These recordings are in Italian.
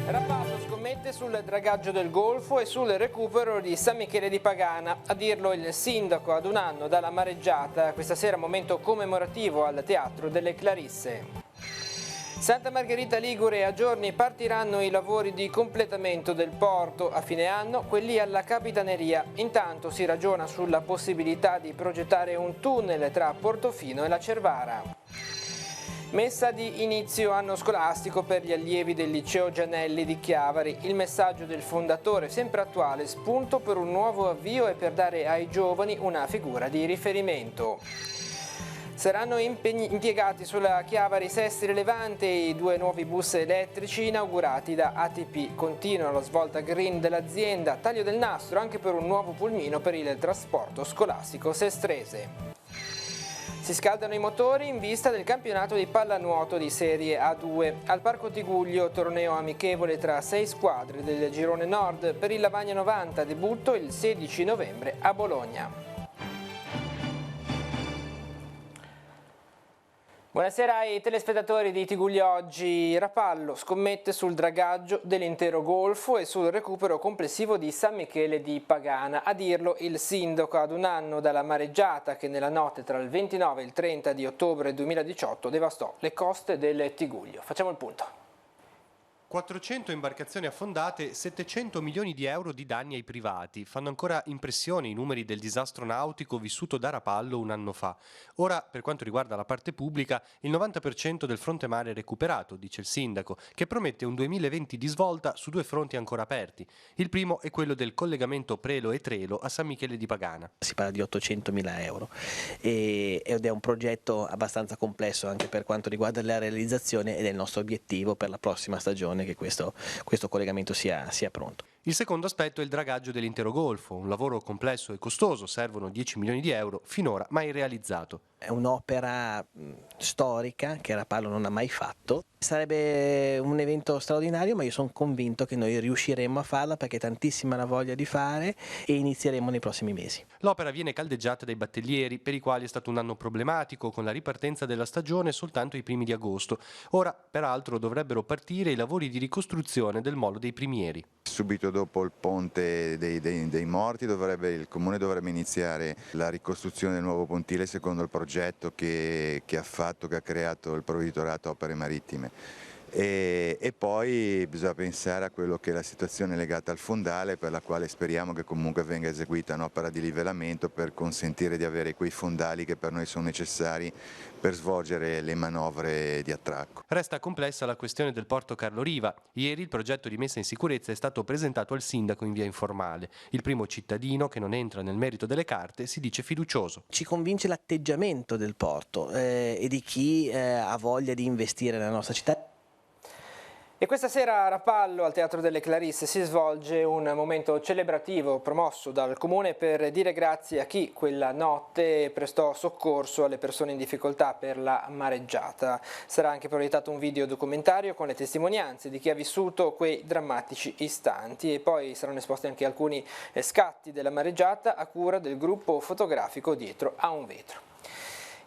Rapallo scommette sul dragaggio del Golfo e sul recupero di San Michele di Pagana. A dirlo il sindaco ad un anno dalla mareggiata. Questa sera momento commemorativo al Teatro delle Clarisse. Santa Margherita Ligure, a giorni partiranno i lavori di completamento del porto, a fine anno quelli alla Capitaneria. Intanto si ragiona sulla possibilità di progettare un tunnel tra Portofino e la Cervara. Messa di inizio anno scolastico per gli allievi del liceo Gianelli di Chiavari. Il messaggio del fondatore sempre attuale: spunto per un nuovo avvio e per dare ai giovani una figura di riferimento. Saranno impiegati sulla Chiavari Sestri Levante i 2 nuovi bus elettrici inaugurati da ATP. Continua la svolta green dell'azienda, taglio del nastro anche per un nuovo pulmino per il trasporto scolastico sestrese. Si scaldano i motori in vista del campionato di pallanuoto di Serie A2. Al Parco Tiguglio, torneo amichevole tra 6 squadre del Girone Nord. Per il Lavagna 90, debutto il 16 novembre a Bologna. Buonasera ai telespettatori di Tiguglio Oggi. Rapallo scommette sul dragaggio dell'intero Golfo e sul recupero complessivo di San Michele di Pagana. A dirlo il sindaco ad un anno dalla mareggiata che nella notte tra il 29 e il 30 di ottobre 2018 devastò le coste del Tiguglio. Facciamo il punto. 400 imbarcazioni affondate, 700 milioni di euro di danni ai privati. Fanno ancora impressione i numeri del disastro nautico vissuto da Rapallo un anno fa. Ora, per quanto riguarda la parte pubblica, il 90% del fronte mare è recuperato, dice il sindaco, che promette un 2020 di svolta su 2 fronti ancora aperti. Il primo è quello del collegamento Prelo e Trelo a San Michele di Pagana. Si parla di 800.000 euro ed è un progetto abbastanza complesso anche per quanto riguarda la realizzazione ed è il nostro obiettivo per la prossima stagione che questo collegamento sia pronto. Il secondo aspetto è il dragaggio dell'intero Golfo, un lavoro complesso e costoso, servono 10 milioni di euro, finora mai realizzato. È un'opera storica che Rapallo non ha mai fatto. Sarebbe un evento straordinario, ma io sono convinto che noi riusciremo a farla perché è tantissima la voglia di fare e inizieremo nei prossimi mesi. L'opera viene caldeggiata dai battellieri, per i quali è stato un anno problematico, con la ripartenza della stagione soltanto i primi di agosto. Ora, peraltro, dovrebbero partire i lavori di ricostruzione del molo dei primieri. Subito dopo il ponte dei morti il comune dovrebbe iniziare la ricostruzione del nuovo pontile secondo il progetto che ha creato il provveditorato opere marittime. E poi bisogna pensare a quello che è la situazione legata al fondale, per la quale speriamo che comunque venga eseguita un'opera di livellamento per consentire di avere quei fondali che per noi sono necessari per svolgere le manovre di attracco. Resta complessa la questione del porto Carlo Riva. Ieri il progetto di messa in sicurezza è stato presentato al sindaco in via informale. Il primo cittadino, che non entra nel merito delle carte, si dice fiducioso. Ci convince l'atteggiamento del porto e di chi ha voglia di investire nella nostra città. E questa sera a Rapallo, al Teatro delle Clarisse, si svolge un momento celebrativo promosso dal Comune per dire grazie a chi quella notte prestò soccorso alle persone in difficoltà per la mareggiata. Sarà anche proiettato un video documentario con le testimonianze di chi ha vissuto quei drammatici istanti e poi saranno esposti anche alcuni scatti della mareggiata a cura del gruppo fotografico Dietro a un vetro.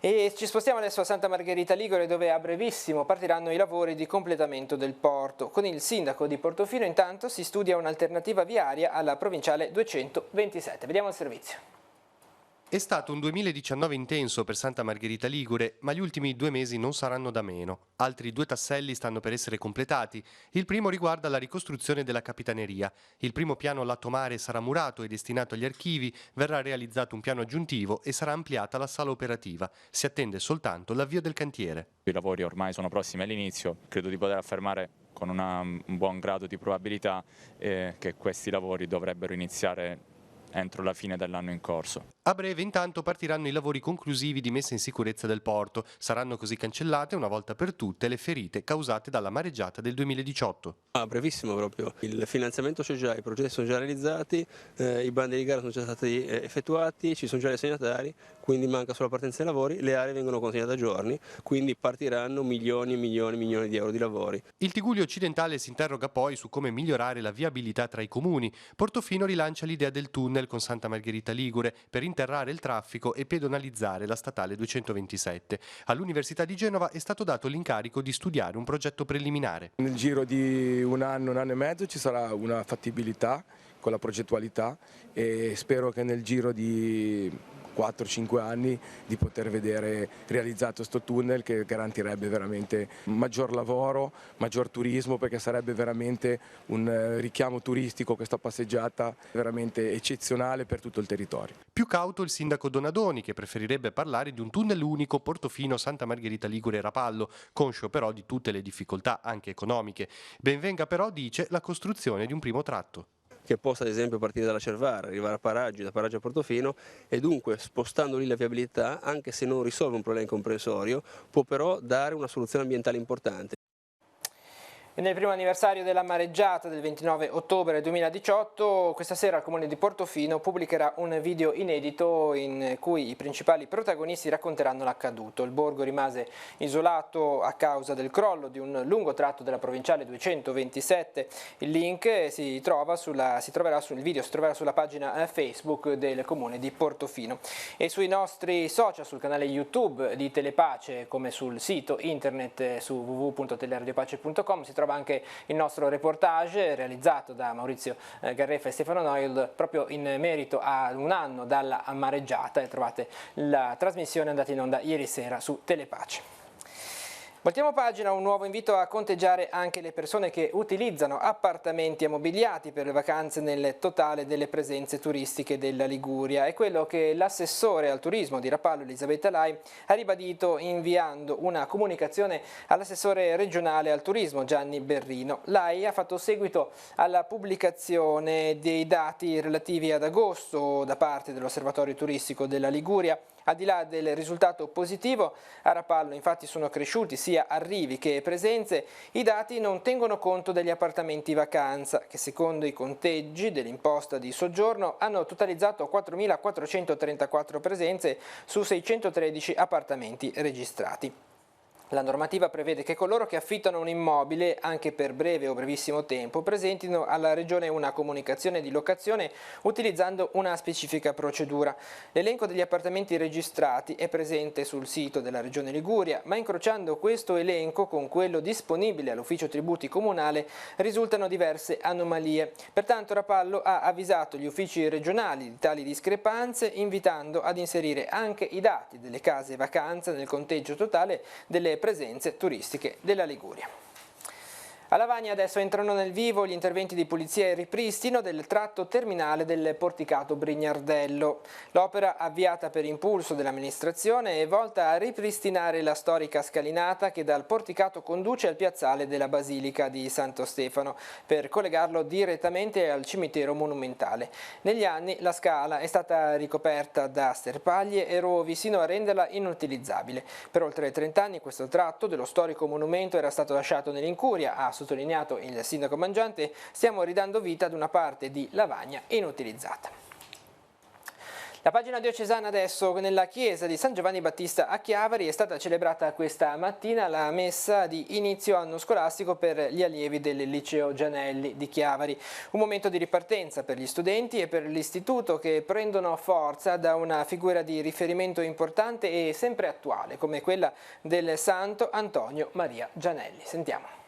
E ci spostiamo adesso a Santa Margherita Ligure, dove a brevissimo partiranno i lavori di completamento del porto. Con il sindaco di Portofino intanto si studia un'alternativa viaria alla provinciale 227. Vediamo il servizio. È stato un 2019 intenso per Santa Margherita Ligure, ma gli ultimi 2 mesi non saranno da meno. Altri 2 tasselli stanno per essere completati. Il primo riguarda la ricostruzione della Capitaneria. Il primo piano lato mare sarà murato e destinato agli archivi, verrà realizzato un piano aggiuntivo e sarà ampliata la sala operativa. Si attende soltanto l'avvio del cantiere. I lavori ormai sono prossimi all'inizio, credo di poter affermare con un buon grado di probabilità che questi lavori dovrebbero iniziare entro la fine dell'anno in corso. A breve intanto partiranno i lavori conclusivi di messa in sicurezza del porto. Saranno così cancellate una volta per tutte le ferite causate dalla mareggiata del 2018. A brevissimo proprio, il finanziamento c'è già, i progetti sono già realizzati, i bandi di gara sono già stati effettuati, ci sono già gli assegnatari, quindi manca solo la partenza dei lavori, le aree vengono consegnate a giorni, quindi partiranno milioni e milioni e milioni di euro di lavori. Il Tigullio occidentale si interroga poi su come migliorare la viabilità tra i comuni. Portofino rilancia l'idea del tunnel tunnel con Santa Margherita Ligure per interrare il traffico e pedonalizzare la statale 227. All'Università di Genova è stato dato l'incarico di studiare un progetto preliminare. Nel giro di un anno e mezzo ci sarà una fattibilità con la progettualità e spero che nel giro di 4-5 anni di poter vedere realizzato sto tunnel, che garantirebbe veramente maggior lavoro, maggior turismo, perché sarebbe veramente un richiamo turistico questa passeggiata veramente eccezionale per tutto il territorio. Più cauto il sindaco Donadoni, che preferirebbe parlare di un tunnel unico Portofino Santa Margherita Ligure Rapallo, conscio però di tutte le difficoltà anche economiche. Ben venga però, dice, la costruzione di un primo tratto, che possa ad esempio partire dalla Cervara, arrivare a Paraggi, da Paraggi a Portofino, e dunque spostando lì la viabilità, anche se non risolve un problema comprensorio, può però dare una soluzione ambientale importante. E nel primo anniversario della mareggiata del 29 ottobre 2018, questa sera il Comune di Portofino pubblicherà un video inedito in cui i principali protagonisti racconteranno l'accaduto. Il borgo rimase isolato a causa del crollo di un lungo tratto della provinciale 227. Il link si troverà sulla pagina Facebook del Comune di Portofino. E sui nostri social, sul canale YouTube di Telepace, come sul sito internet su www.teleradiopace.com, si trova anche il nostro reportage realizzato da Maurizio Garreffa e Stefano Noil proprio in merito a un anno dalla mareggiata, e trovate la trasmissione andata in onda ieri sera su Telepace. Voltiamo pagina, un nuovo invito a conteggiare anche le persone che utilizzano appartamenti ammobiliati per le vacanze nel totale delle presenze turistiche della Liguria. È quello che l'assessore al turismo di Rapallo, Elisabetta Lai, ha ribadito inviando una comunicazione all'assessore regionale al turismo, Gianni Berrino. Lai ha fatto seguito alla pubblicazione dei dati relativi ad agosto da parte dell'Osservatorio Turistico della Liguria. Al di là del risultato positivo, a Rapallo infatti sono cresciuti sia arrivi che presenze. I dati non tengono conto degli appartamenti vacanza, che secondo i conteggi dell'imposta di soggiorno hanno totalizzato 4.434 presenze su 613 appartamenti registrati. La normativa prevede che coloro che affittano un immobile, anche per breve o brevissimo tempo, presentino alla Regione una comunicazione di locazione utilizzando una specifica procedura. L'elenco degli appartamenti registrati è presente sul sito della Regione Liguria, ma incrociando questo elenco con quello disponibile all'Ufficio Tributi Comunale risultano diverse anomalie. Pertanto Rapallo ha avvisato gli uffici regionali di tali discrepanze, invitando ad inserire anche i dati delle case vacanza nel conteggio totale delle presenze turistiche della Liguria. A Lavagna adesso entrano nel vivo gli interventi di pulizia e ripristino del tratto terminale del porticato Brignardello. L'opera, avviata per impulso dell'amministrazione, è volta a ripristinare la storica scalinata che dal porticato conduce al piazzale della Basilica di Santo Stefano, per collegarlo direttamente al cimitero monumentale. Negli anni la scala è stata ricoperta da sterpaglie e rovi sino a renderla inutilizzabile. Per oltre 30 anni questo tratto dello storico monumento era stato lasciato nell'incuria. Ha sottolineato il sindaco Mangiante, stiamo ridando vita ad una parte di Lavagna inutilizzata. La pagina diocesana adesso. Nella chiesa di San Giovanni Battista a Chiavari è stata celebrata questa mattina la messa di inizio anno scolastico per gli allievi del liceo Gianelli di Chiavari. Un momento di ripartenza per gli studenti e per l'istituto, che prendono forza da una figura di riferimento importante e sempre attuale come quella del santo Antonio Maria Gianelli. Sentiamo.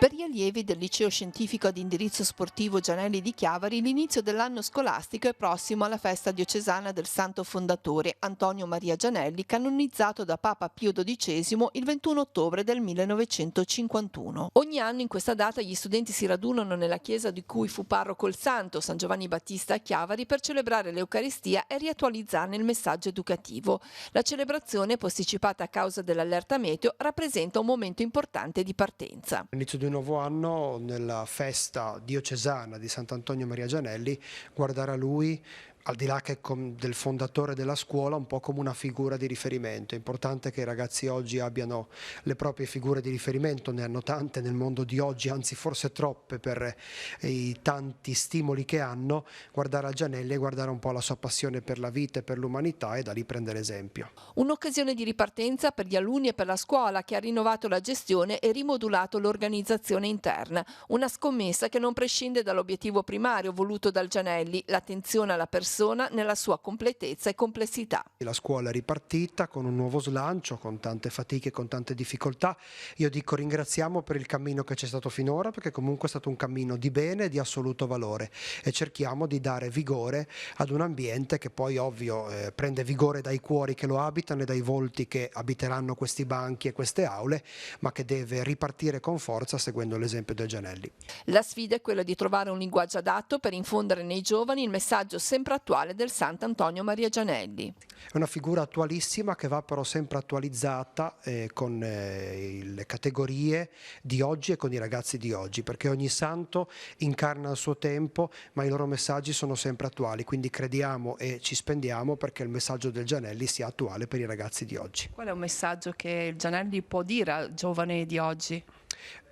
Per gli allievi del liceo scientifico ad indirizzo sportivo Gianelli di Chiavari, l'inizio dell'anno scolastico è prossimo alla festa diocesana del santo fondatore Antonio Maria Gianelli, canonizzato da Papa Pio XII il 21 ottobre del 1951. Ogni anno in questa data gli studenti si radunano nella chiesa di cui fu parroco il santo, San Giovanni Battista a Chiavari, per celebrare l'Eucaristia e riattualizzarne il messaggio educativo. La celebrazione, posticipata a causa dell'allerta meteo, rappresenta un momento importante di partenza. All'inizio di un nuovo anno, nella festa diocesana di Sant'Antonio Maria Gianelli, guardare a lui al di là che del fondatore della scuola, un po' come una figura di riferimento. È importante che i ragazzi oggi abbiano le proprie figure di riferimento, ne hanno tante nel mondo di oggi, anzi forse troppe per i tanti stimoli che hanno. Guardare a Gianelli e guardare un po' la sua passione per la vita e per l'umanità e da lì prendere esempio. Un'occasione di ripartenza per gli alunni e per la scuola che ha rinnovato la gestione e rimodulato l'organizzazione interna. Una scommessa che non prescinde dall'obiettivo primario voluto dal Gianelli, l'attenzione alla persona nella sua completezza e complessità. La scuola è ripartita con un nuovo slancio, con tante fatiche, con tante difficoltà. Io dico ringraziamo per il cammino che c'è stato finora, perché comunque è stato un cammino di bene e di assoluto valore, e cerchiamo di dare vigore ad un ambiente che poi ovvio prende vigore dai cuori che lo abitano e dai volti che abiteranno questi banchi e queste aule, ma che deve ripartire con forza seguendo l'esempio del Gianelli. La sfida è quella di trovare un linguaggio adatto per infondere nei giovani il messaggio sempre attuale del Sant'Antonio Maria Gianelli. È una figura attualissima che va però sempre attualizzata con le categorie di oggi e con i ragazzi di oggi, perché ogni santo incarna il suo tempo, ma i loro messaggi sono sempre attuali, quindi crediamo e ci spendiamo perché il messaggio del Gianelli sia attuale per i ragazzi di oggi. Qual è un messaggio che Gianelli può dire al giovane di oggi?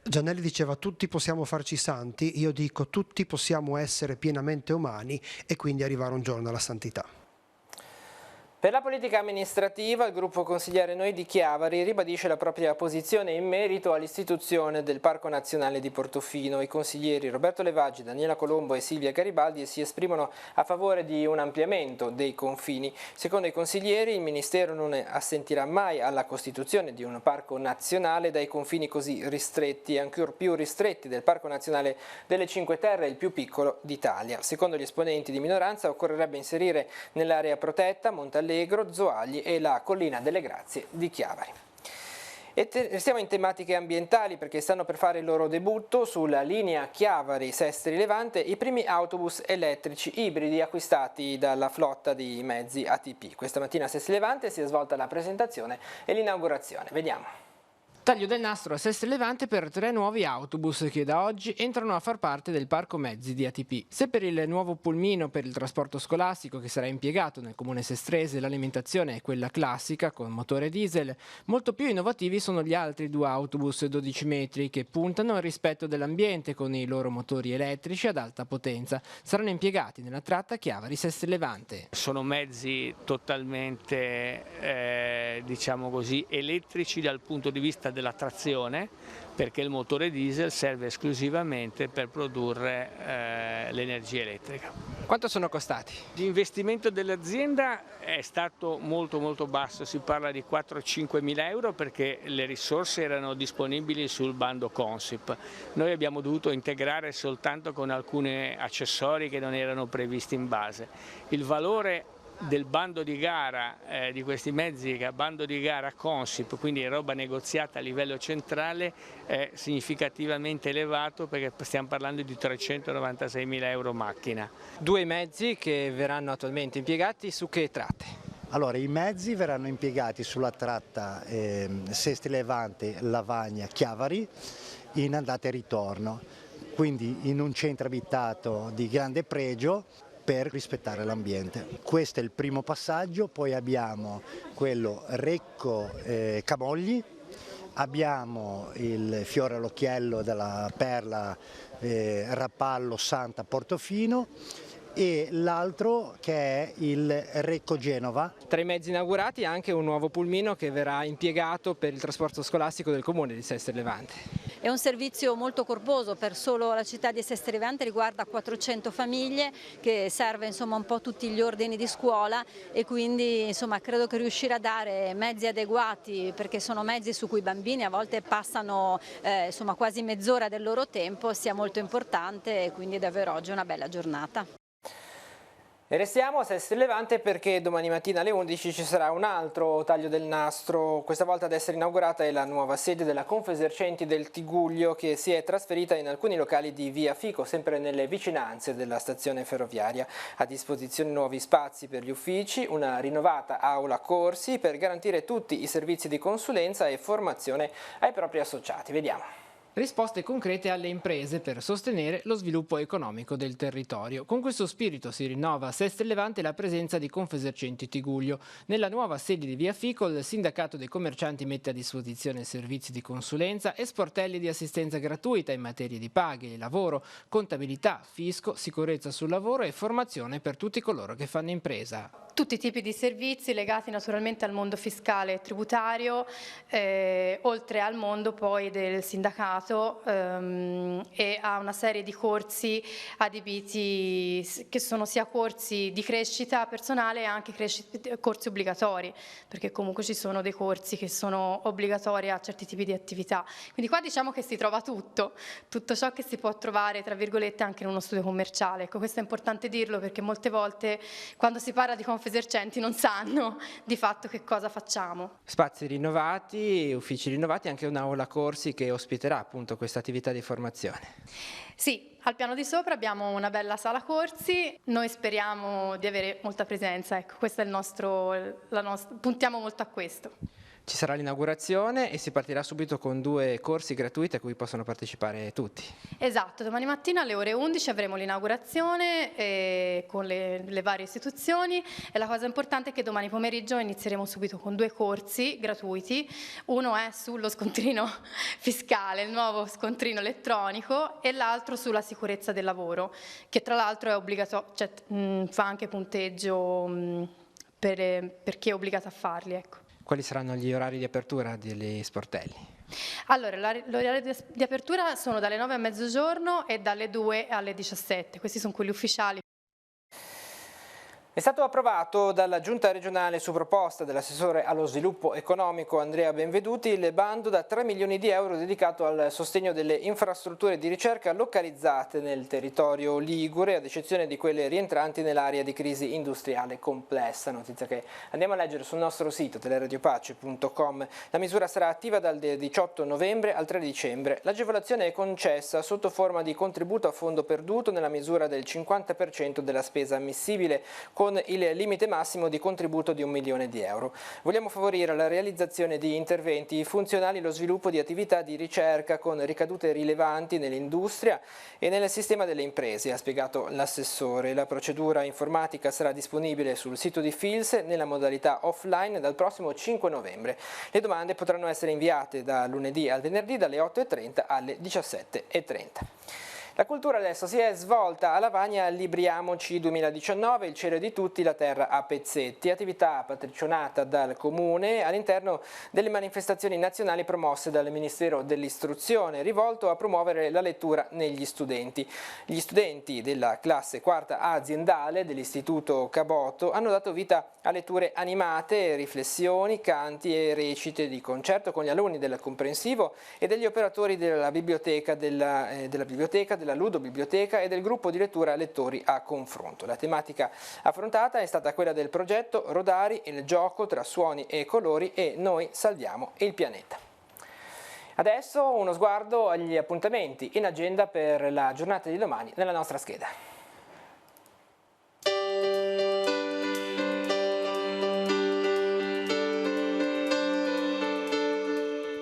Gianelli diceva tutti possiamo farci santi, io dico tutti possiamo essere pienamente umani e quindi arrivare un giorno alla santità. Per la politica amministrativa, il gruppo consigliere Noi di Chiavari ribadisce la propria posizione in merito all'istituzione del Parco Nazionale di Portofino. I consiglieri Roberto Levaggi, Daniela Colombo e Silvia Garibaldi si esprimono a favore di un ampliamento dei confini. Secondo i consiglieri, il Ministero non assentirà mai alla costituzione di un parco nazionale dai confini così ristretti e ancor più ristretti del Parco Nazionale delle Cinque Terre, il più piccolo d'Italia. Secondo gli esponenti di minoranza, occorrerebbe inserire nell'area protetta Montallegro, Zoagli e la Collina delle Grazie di Chiavari. E restiamo in tematiche ambientali perché stanno per fare il loro debutto sulla linea Chiavari-Sestri Levante i primi autobus elettrici ibridi acquistati dalla flotta di mezzi ATP. Questa mattina a Sestri Levante si è svolta la presentazione e l'inaugurazione. Vediamo. Taglio del nastro a Sestri Levante per 3 nuovi autobus che da oggi entrano a far parte del parco mezzi di ATP. Se per il nuovo pulmino per il trasporto scolastico che sarà impiegato nel comune sestrese l'alimentazione è quella classica con motore diesel, molto più innovativi sono gli altri 2 autobus 12 metri che puntano al rispetto dell'ambiente con i loro motori elettrici ad alta potenza. Saranno impiegati nella tratta Chiavari-Sestri Levante. Sono mezzi totalmente, diciamo così, elettrici dal punto di vista della trazione, perché il motore diesel serve esclusivamente per produrre l'energia elettrica. Quanto sono costati? L'investimento dell'azienda è stato molto basso, si parla di 4-5 mila euro perché le risorse erano disponibili sul bando Consip. Noi abbiamo dovuto integrare soltanto con alcuni accessori che non erano previsti in base. Il valore del bando di gara di questi mezzi che a bando di gara Consip, quindi è roba negoziata a livello centrale, è significativamente elevato perché stiamo parlando di 396 mila euro macchina. 2 mezzi che verranno attualmente impiegati su che tratte? Allora, i mezzi verranno impiegati sulla tratta Sestri Levante, Lavagna, Chiavari in andata e ritorno, quindi in un centro abitato di grande pregio per rispettare l'ambiente. Questo è il primo passaggio, poi abbiamo quello Recco-Camogli, abbiamo il fiore all'occhiello della Perla Rapallo Santa Portofino e l'altro che è il Recco Genova. Tra i mezzi inaugurati anche un nuovo pulmino che verrà impiegato per il trasporto scolastico del comune di Sestri Levante. È un servizio molto corposo, per solo la città di Sestri Levante riguarda 400 famiglie che serve insomma un po' tutti gli ordini di scuola e quindi insomma credo che riuscire a dare mezzi adeguati, perché sono mezzi su cui i bambini a volte passano insomma quasi mezz'ora del loro tempo, sia molto importante e quindi davvero oggi è una bella giornata. E restiamo a Sestri Levante perché domani mattina alle 11 ci sarà un altro taglio del nastro. Questa volta ad essere inaugurata è la nuova sede della Confesercenti del Tigullio che si è trasferita in alcuni locali di via Fico, sempre nelle vicinanze della stazione ferroviaria. A disposizione nuovi spazi per gli uffici, una rinnovata aula corsi per garantire tutti i servizi di consulenza e formazione ai propri associati. Vediamo. risposte concrete alle imprese per sostenere lo sviluppo economico del territorio. Con questo spirito si rinnova a Seste Levante la presenza di Confesercenti Tigullio. Nella nuova sede di Via Fico il sindacato dei commercianti mette a disposizione servizi di consulenza e sportelli di assistenza gratuita in materia di paghe, lavoro, contabilità, fisco, sicurezza sul lavoro e formazione per tutti coloro che fanno impresa. Tutti i tipi di servizi legati naturalmente al mondo fiscale e tributario, oltre al mondo poi del sindacato e a una serie di corsi adibiti che sono sia corsi di crescita personale e anche corsi obbligatori, perché comunque ci sono dei corsi che sono obbligatori a certi tipi di attività. Quindi qua diciamo che si trova tutto ciò che si può trovare tra virgolette anche in uno studio commerciale. Ecco, questo è importante dirlo perché molte volte quando si parla di Confesercenti non sanno di fatto che cosa facciamo. Spazi rinnovati, uffici rinnovati, anche un'aula corsi che ospiterà appunto questa attività di formazione. Sì, al piano di sopra abbiamo una bella sala corsi, noi speriamo di avere molta presenza, ecco, questo è il nostro, puntiamo molto a questo. Ci sarà l'inaugurazione e si partirà subito con 2 corsi gratuiti a cui possono partecipare tutti. Esatto, domani mattina alle ore 11 avremo l'inaugurazione con le varie istituzioni e la cosa importante è che domani pomeriggio inizieremo subito con 2 corsi gratuiti. Uno è sullo scontrino fiscale, il nuovo scontrino elettronico, e l'altro sulla sicurezza del lavoro, che tra l'altro è obbligatorio, cioè fa anche punteggio per chi è obbligato a farli, ecco. Quali saranno gli orari di apertura degli sportelli? Allora, l'orario di apertura sono dalle 9 a mezzogiorno e dalle 2 alle 17, questi sono quelli ufficiali. È stato approvato dalla Giunta regionale su proposta dell'assessore allo sviluppo economico Andrea Benveduti il bando da 3 milioni di euro dedicato al sostegno delle infrastrutture di ricerca localizzate nel territorio ligure, ad eccezione di quelle rientranti nell'area di crisi industriale complessa. Notizia che andiamo a leggere sul nostro sito teleradiopace.com. La misura sarà attiva dal 18 novembre al 3 dicembre. L'agevolazione è concessa sotto forma di contributo a fondo perduto nella misura del 50% della spesa ammissibile, con il limite massimo di contributo di 1 milione di euro. Vogliamo favorire la realizzazione di interventi funzionali allo sviluppo di attività di ricerca con ricadute rilevanti nell'industria e nel sistema delle imprese, ha spiegato l'assessore. La procedura informatica sarà disponibile sul sito di Fils nella modalità offline dal prossimo 5 novembre. Le domande potranno essere inviate da lunedì al venerdì dalle 8:30 alle 17:30. La cultura adesso si è svolta a Lavagna Libriamoci 2019, il cielo di tutti, la terra a pezzetti, attività patronata dal Comune all'interno delle manifestazioni nazionali promosse dal Ministero dell'Istruzione, rivolto a promuovere la lettura negli studenti. Gli studenti della classe quarta aziendale dell'Istituto Caboto hanno dato vita a letture animate, riflessioni, canti e recite di concerto con gli alunni del comprensivo e degli operatori della biblioteca, della ludobiblioteca e del gruppo di lettura Lettori a Confronto. La tematica affrontata è stata quella del progetto Rodari, il gioco tra suoni e colori e noi salviamo il pianeta. Adesso uno sguardo agli appuntamenti in agenda per la giornata di domani nella nostra scheda.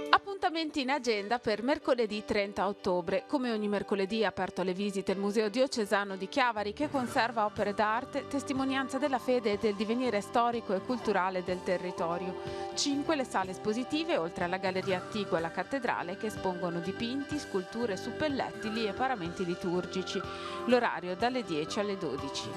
Appuntamenti in agenda per mercoledì 30 ottobre. Come ogni mercoledì è aperto alle visite il Museo Diocesano di Chiavari, che conserva opere d'arte, testimonianza della fede e del divenire storico e culturale del territorio. 5 le sale espositive, oltre alla Galleria Attigua e alla Cattedrale, che espongono dipinti, sculture, suppellettili e paramenti liturgici. L'orario dalle 10 alle 12.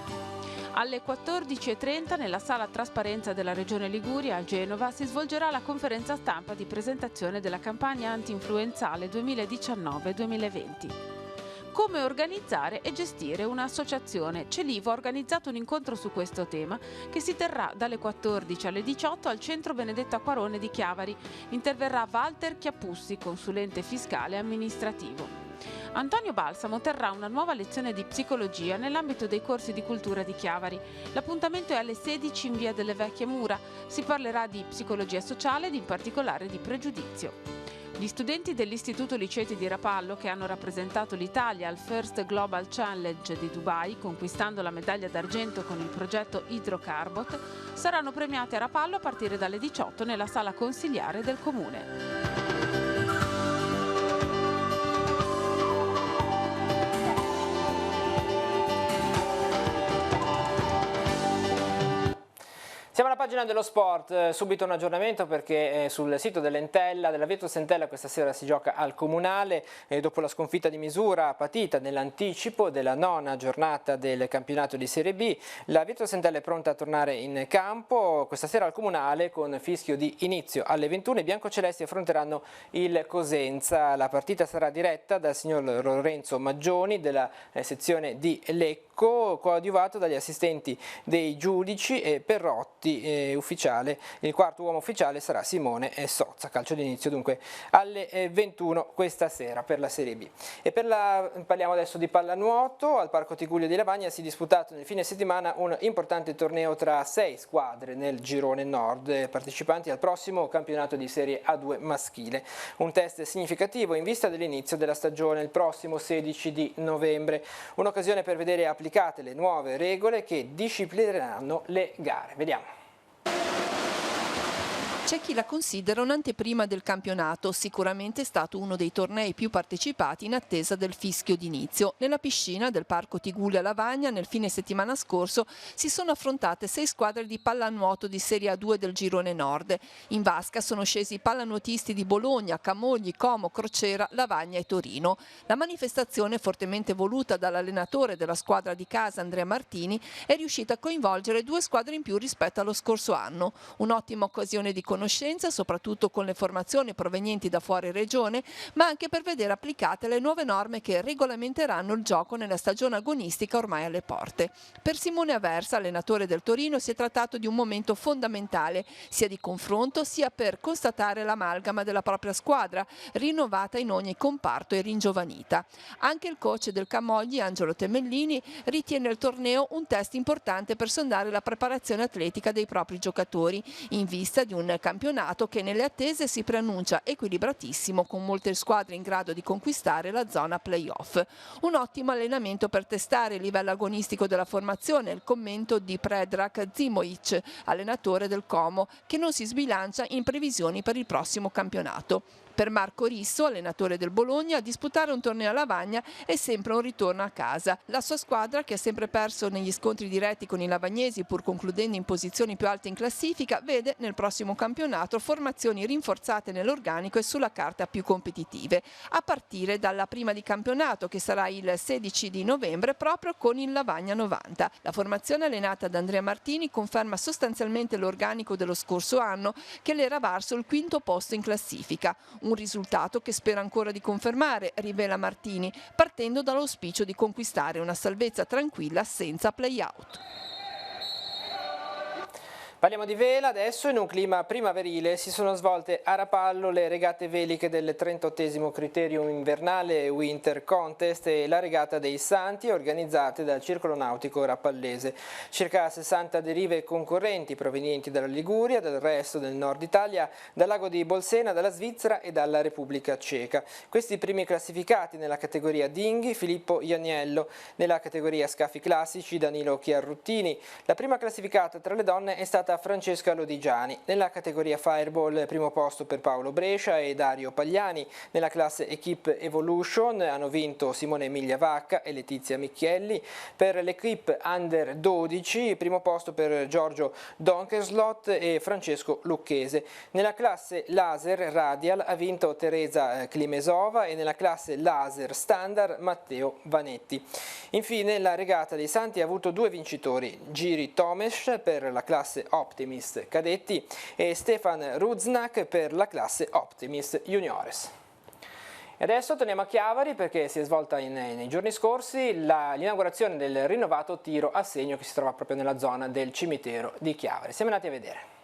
Alle 14:30 nella sala trasparenza della Regione Liguria a Genova si svolgerà la conferenza stampa di presentazione della campagna anti-influenzale 2019-2020. Come organizzare e gestire un'associazione? Celivo ha organizzato un incontro su questo tema che si terrà dalle 14 alle 18 al Centro Benedetto Acquarone di Chiavari. Interverrà Walter Chiappussi, consulente fiscale e amministrativo. Antonio Balsamo terrà una nuova lezione di psicologia nell'ambito dei corsi di cultura di Chiavari. L'appuntamento è alle 16 in via delle Vecchie Mura. Si parlerà di psicologia sociale ed in particolare di pregiudizio. Gli studenti dell'Istituto Liceti di Rapallo, che hanno rappresentato l'Italia al First Global Challenge di Dubai, conquistando la medaglia d'argento con il progetto Hydrocarbot, saranno premiati a Rapallo a partire dalle 18 nella sala consiliare del Comune. pagina dello sport, subito un aggiornamento perché sul sito dell'Entella, della Virtus Entella, questa sera si gioca al Comunale dopo la sconfitta di misura patita nell'anticipo della 9ª giornata del campionato di Serie B. La Virtus Entella è pronta a tornare in campo questa sera al Comunale con fischio di inizio alle 21. I biancocelesti affronteranno il Cosenza. La partita sarà diretta dal signor Lorenzo Maggioni della sezione di Lecco, coadiuvato dagli assistenti dei giudici e Perrotti ufficiale. Il quarto uomo ufficiale sarà Simone Sozza. Calcio d'inizio dunque alle 21 questa sera per la Serie B. E parliamo adesso di pallanuoto. Al Parco Tigullio di Lavagna si è disputato nel fine settimana un importante torneo tra 6 squadre nel girone nord, partecipanti al prossimo campionato di Serie A2 maschile. Un test significativo in vista dell'inizio della stagione il prossimo 16 di novembre. Un'occasione per vedere applicate le nuove regole che disciplineranno le gare. Vediamo. C'è chi la considera un'anteprima del campionato, sicuramente è stato uno dei tornei più partecipati in attesa del fischio d'inizio. Nella piscina del Parco Tigullio a Lavagna nel fine settimana scorso si sono affrontate 6 squadre di pallanuoto di Serie A2 del girone nord. In vasca sono scesi i pallanuotisti di Bologna, Camogli, Como, Crocera, Lavagna e Torino. La manifestazione, fortemente voluta dall'allenatore della squadra di casa Andrea Martini, è riuscita a coinvolgere 2 squadre in più rispetto allo scorso anno. Un'ottima occasione di conoscenza, soprattutto con le formazioni provenienti da fuori regione, ma anche per vedere applicate le nuove norme che regolamenteranno il gioco nella stagione agonistica ormai alle porte. Per Simone Aversa, allenatore del Torino, si è trattato di un momento fondamentale, sia di confronto sia per constatare l'amalgama della propria squadra, rinnovata in ogni comparto e ringiovanita. Anche il coach del Camogli, Angelo Temellini, ritiene il torneo un test importante per sondare la preparazione atletica dei propri giocatori, in vista di un campionato che nelle attese si preannuncia equilibratissimo, con molte squadre in grado di conquistare la zona play-off. Un ottimo allenamento per testare il livello agonistico della formazione, il commento di Predrag Zimoic, allenatore del Como, che non si sbilancia in previsioni per il prossimo campionato. Per Marco Risso, allenatore del Bologna, disputare un torneo a Lavagna è sempre un ritorno a casa. La sua squadra, che ha sempre perso negli scontri diretti con i lavagnesi pur concludendo in posizioni più alte in classifica, vede nel prossimo campionato formazioni rinforzate nell'organico e sulla carta più competitive, a partire dalla prima di campionato che sarà il 16 di novembre proprio con il Lavagna 90. La formazione allenata da Andrea Martini conferma sostanzialmente l'organico dello scorso anno, che le era varso il 5° posto in classifica. Un risultato che spera ancora di confermare, rivela Martini, partendo dall'auspicio di conquistare una salvezza tranquilla senza play-out. Parliamo di vela adesso. In un clima primaverile si sono svolte a Rapallo le regate veliche del 38° Criterium Invernale Winter Contest e la regata dei Santi organizzate dal Circolo Nautico Rapallese. Circa 60 derive concorrenti provenienti dalla Liguria, dal resto del nord Italia, dal lago di Bolsena, dalla Svizzera e dalla Repubblica Ceca. Questi primi classificati nella categoria dinghi, Filippo Ianiello, nella categoria scafi classici Danilo Chiarruttini. La prima classificata tra le donne è stata Francesca Lodigiani. Nella categoria Fireball primo posto per Paolo Brescia e Dario Pagliani. Nella classe Equipe Evolution hanno vinto Simone Emilia-Vacca e Letizia Micchielli. Per l'Equipe Under 12 primo posto per Giorgio Donkerslot e Francesco Lucchese. Nella classe Laser Radial ha vinto Teresa Klimesova e nella classe Laser Standard Matteo Vanetti. Infine la regata dei Santi ha avuto 2 vincitori, Giri Tomes per la classe Optimist Cadetti e Stefan Ruznak per la classe Optimist Juniores. E adesso torniamo a Chiavari perché si è svolta nei giorni scorsi l'inaugurazione del rinnovato tiro a segno che si trova proprio nella zona del cimitero di Chiavari. Siamo andati a vedere.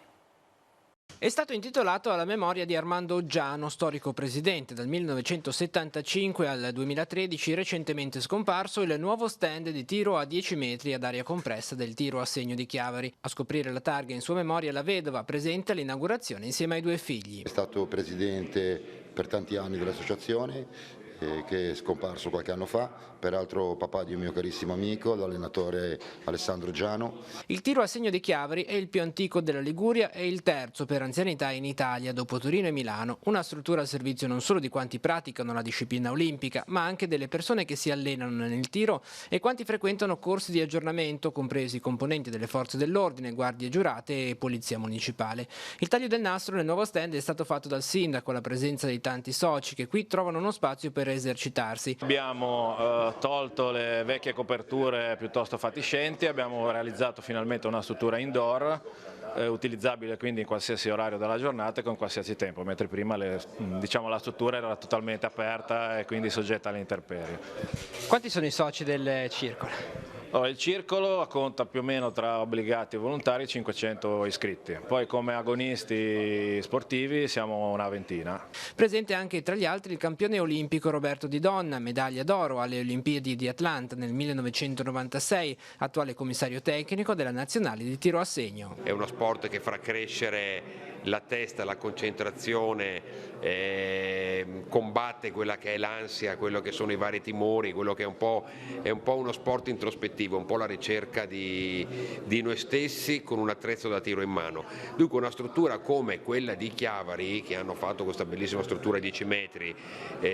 È stato intitolato alla memoria di Armando Oggiano, storico presidente dal 1975 al 2013, recentemente scomparso il nuovo stand di tiro a 10 metri ad aria compressa del tiro a segno di Chiavari. A scoprire la targa in sua memoria la vedova presente all'inaugurazione insieme ai 2 figli. È stato presidente per tanti anni dell'associazione, che è scomparso qualche anno fa, peraltro papà di un mio carissimo amico, l'allenatore Alessandro Giano. Il tiro a segno di Chiavari è il più antico della Liguria e il terzo per anzianità in Italia dopo Torino e Milano, una struttura al servizio non solo di quanti praticano la disciplina olimpica, ma anche delle persone che si allenano nel tiro e quanti frequentano corsi di aggiornamento, compresi componenti delle forze dell'ordine, guardie giurate e polizia municipale. Il taglio del nastro nel nuovo stand è stato fatto dal sindaco alla presenza di tanti soci che qui trovano uno spazio per esercitarsi. Abbiamo tolto le vecchie coperture piuttosto fatiscenti, abbiamo realizzato finalmente una struttura indoor utilizzabile quindi in qualsiasi orario della giornata e con qualsiasi tempo, mentre prima la struttura era totalmente aperta e quindi soggetta alle intemperie. Quanti sono i soci del circolo? Il circolo conta più o meno tra obbligati e volontari 500 iscritti, poi come agonisti sportivi siamo una ventina. Presente anche tra gli altri il campione olimpico Roberto Di Donna, medaglia d'oro alle Olimpiadi di Atlanta nel 1996, attuale commissario tecnico della nazionale di tiro a segno. È uno sport che farà crescere la testa, la concentrazione, combatte quella che è l'ansia, quello che sono i vari timori, quello che è un po' uno sport introspettivo, un po' la ricerca di noi stessi con un attrezzo da tiro in mano. Dunque una struttura come quella di Chiavari, che hanno fatto questa bellissima struttura 10 metri,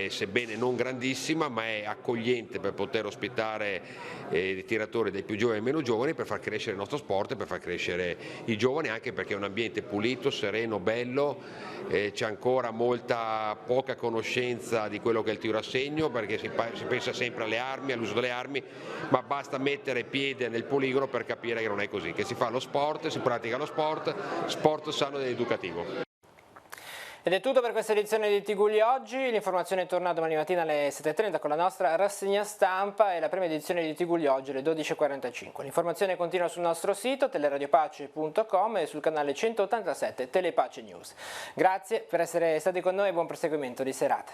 sebbene non grandissima, ma è accogliente per poter ospitare i tiratori dei più giovani e meno giovani, per far crescere il nostro sport e per far crescere i giovani, anche perché è un ambiente pulito, sereno, bello. C'è ancora poca conoscenza di quello che è il tiro a segno, perché si pensa sempre alle armi, all'uso delle armi, ma basta mettere piede nel poligono per capire che non è così, che si fa lo sport, si pratica lo sport sano ed educativo. Ed è tutto per questa edizione di Tigulli oggi, l'informazione torna domani mattina alle 7:30 con la nostra rassegna stampa e la prima edizione di Tigulli oggi alle 12:45. L'informazione continua sul nostro sito teleradiopace.com e sul canale 187 Telepace News. Grazie per essere stati con noi e buon proseguimento di serata.